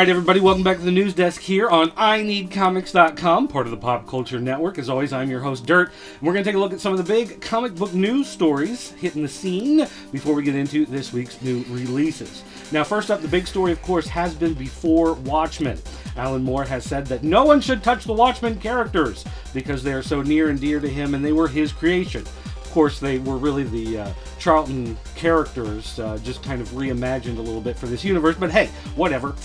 Alright everybody, welcome back to the news desk here on INeedComics.com, part of the Pop Culture Network. As always, I'm your host, Dirt, and we're going to take a look at some of the big comic book news stories hitting the scene before we get into this week's new releases. Now, first up, the big story, of course, has been before Watchmen. Alan Moore has said that no one should touch the Watchmen characters because they are so near and dear to him and they were his creation. Of course, they were really the Charlton characters, just kind of reimagined a little bit for this universe, but hey, whatever.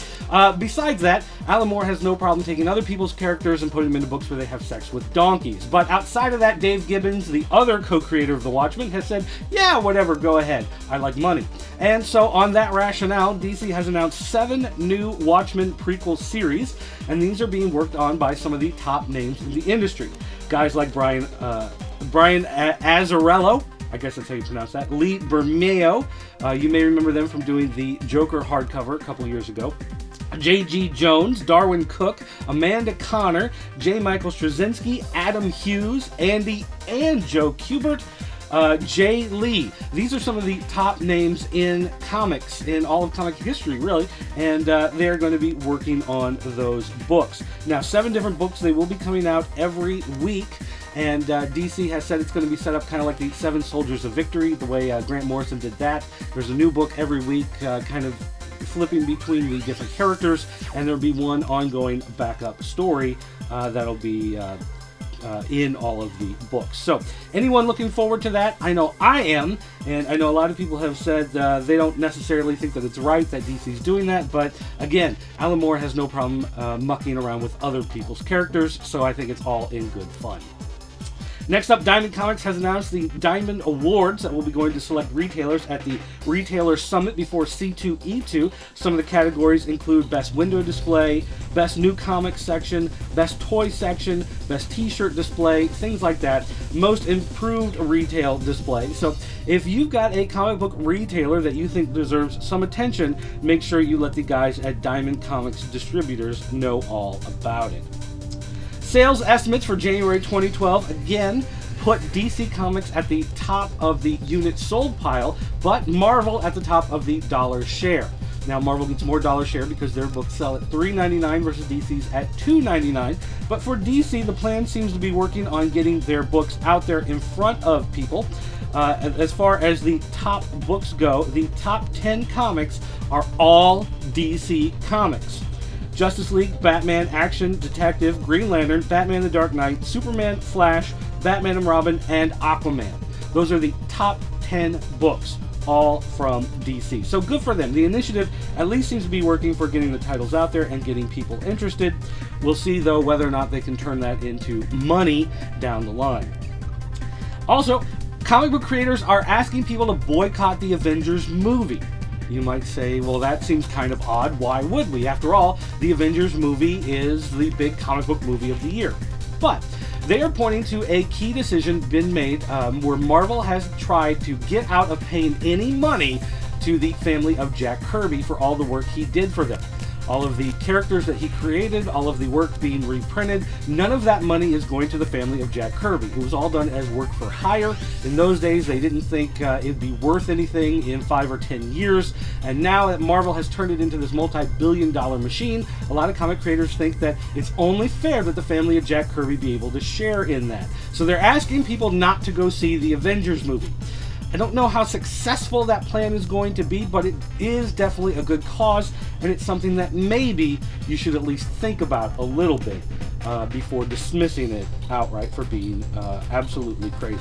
Besides that, Alan Moore has no problem taking other people's characters and putting them into books where they have sex with donkeys. But outside of that, Dave Gibbons, the other co-creator of The Watchmen, has said, yeah, whatever, go ahead. I like money. And so on that rationale, DC has announced 7 new Watchmen prequel series, and these are being worked on by some of the top names in the industry. Guys like Brian Azzarello, I guess that's how you pronounce that, Lee Bermeo, you may remember them from doing the Joker hardcover a couple years ago. J.G. Jones, Darwin Cook, Amanda Connor, J. Michael Straczynski, Adam Hughes, Andy and Joe Kubert, Jay Lee. These are some of the top names in comics, in all of comic history, really, and they're going to be working on those books. Now, 7 different books. They will be coming out every week, and DC has said it's going to be set up kind of like the 7 Soldiers of Victory, the way Grant Morrison did that. There's a new book every week, kind of flipping between the different characters, and there'll be one ongoing backup story that'll be in all of the books. So anyone looking forward to that? I know I am, and I know a lot of people have said they don't necessarily think that it's right that DC's doing that, but again, Alan Moore has no problem mucking around with other people's characters, so I think it's all in good fun. Next up, Diamond Comics has announced the Diamond Awards that will be going to select retailers at the Retailer Summit before C2E2. Some of the categories include Best Window Display, Best New Comics Section, Best Toy Section, Best T-Shirt Display, things like that. Most Improved Retail Display. So if you've got a comic book retailer that you think deserves some attention, make sure you let the guys at Diamond Comics Distributors know all about it. Sales estimates for January 2012 again put DC Comics at the top of the units sold pile, but Marvel at the top of the dollar share. Now, Marvel gets more dollar share because their books sell at $3.99 versus DC's at $2.99. But for DC, the plan seems to be working on getting their books out there in front of people. As far as the top books go, the top 10 comics are all DC Comics. Justice League, Batman, Action, Detective, Green Lantern, Batman the Dark Knight, Superman, Flash, Batman and Robin, and Aquaman. Those are the top 10 books, all from DC. So good for them. The initiative at least seems to be working for getting the titles out there and getting people interested. We'll see, though, whether or not they can turn that into money down the line. Also, comic book creators are asking people to boycott the Avengers movie. You might say, well, that seems kind of odd. Why would we? After all, the Avengers movie is the big comic book movie of the year. But they are pointing to a key decision been made where Marvel has tried to get out of paying any money to the family of Jack Kirby for all the work he did for them. All of the characters that he created, all of the work being reprinted, none of that money is going to the family of Jack Kirby. It was all done as work for hire. In those days, they didn't think it'd be worth anything in 5 or 10 years. And now that Marvel has turned it into this multi-billion-dollar machine, a lot of comic creators think that it's only fair that the family of Jack Kirby be able to share in that. So they're asking people not to go see the Avengers movie. I don't know how successful that plan is going to be, but it is definitely a good cause, and it's something that maybe you should at least think about a little bit before dismissing it outright for being absolutely crazy.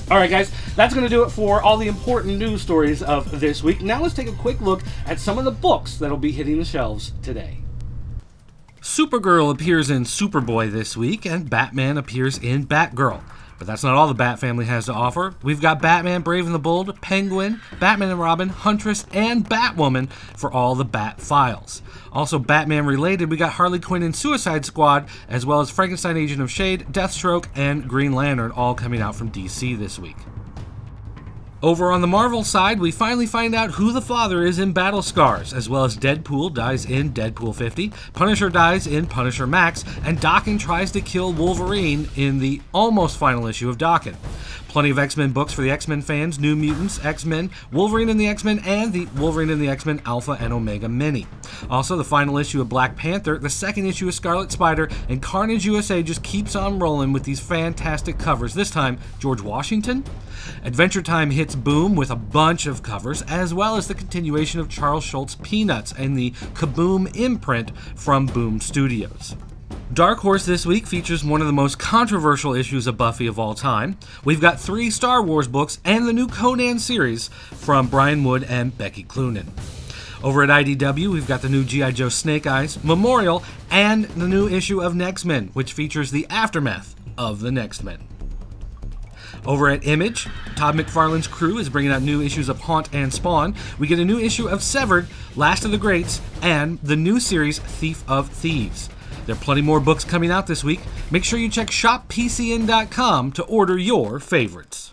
Alright guys, that's going to do it for all the important news stories of this week. Now let's take a quick look at some of the books that'll be hitting the shelves today. Supergirl appears in Superboy this week, and Batman appears in Batgirl. But that's not all the Bat family has to offer. We've got Batman, Brave and the Bold, Penguin, Batman and Robin, Huntress, and Batwoman for all the Bat files. Also Batman related, we got Harley Quinn and Suicide Squad, as well as Frankenstein Agent of S.H.I.E.L.D., Deathstroke, and Green Lantern, all coming out from DC this week. Over on the Marvel side, we finally find out who the father is in Battle Scars, as well as Deadpool dies in Deadpool 50, Punisher dies in Punisher Max, and Daken tries to kill Wolverine in the almost final issue of Daken. Plenty of X-Men books for the X-Men fans, New Mutants, X-Men, Wolverine and the X-Men, and the Wolverine and the X-Men Alpha and Omega Mini. Also, the final issue of Black Panther, the second issue of Scarlet Spider, and Carnage USA just keeps on rolling with these fantastic covers. This time, George Washington. Adventure Time hits Boom with a bunch of covers, as well as the continuation of Charles Schultz's Peanuts and the Kaboom imprint from Boom Studios. Dark Horse this week features one of the most controversial issues of Buffy of all time. We've got 3 Star Wars books and the new Conan series from Brian Wood and Becky Cloonan. Over at IDW, we've got the new G.I. Joe Snake Eyes, Memorial, and the new issue of Next-Men, which features the aftermath of the Next-Men. Over at Image, Todd McFarlane's crew is bringing out new issues of Haunt and Spawn. We get a new issue of Severed, Last of the Greats, and the new series Thief of Thieves. There are plenty more books coming out this week. Make sure you check shoppcn.com to order your favorites.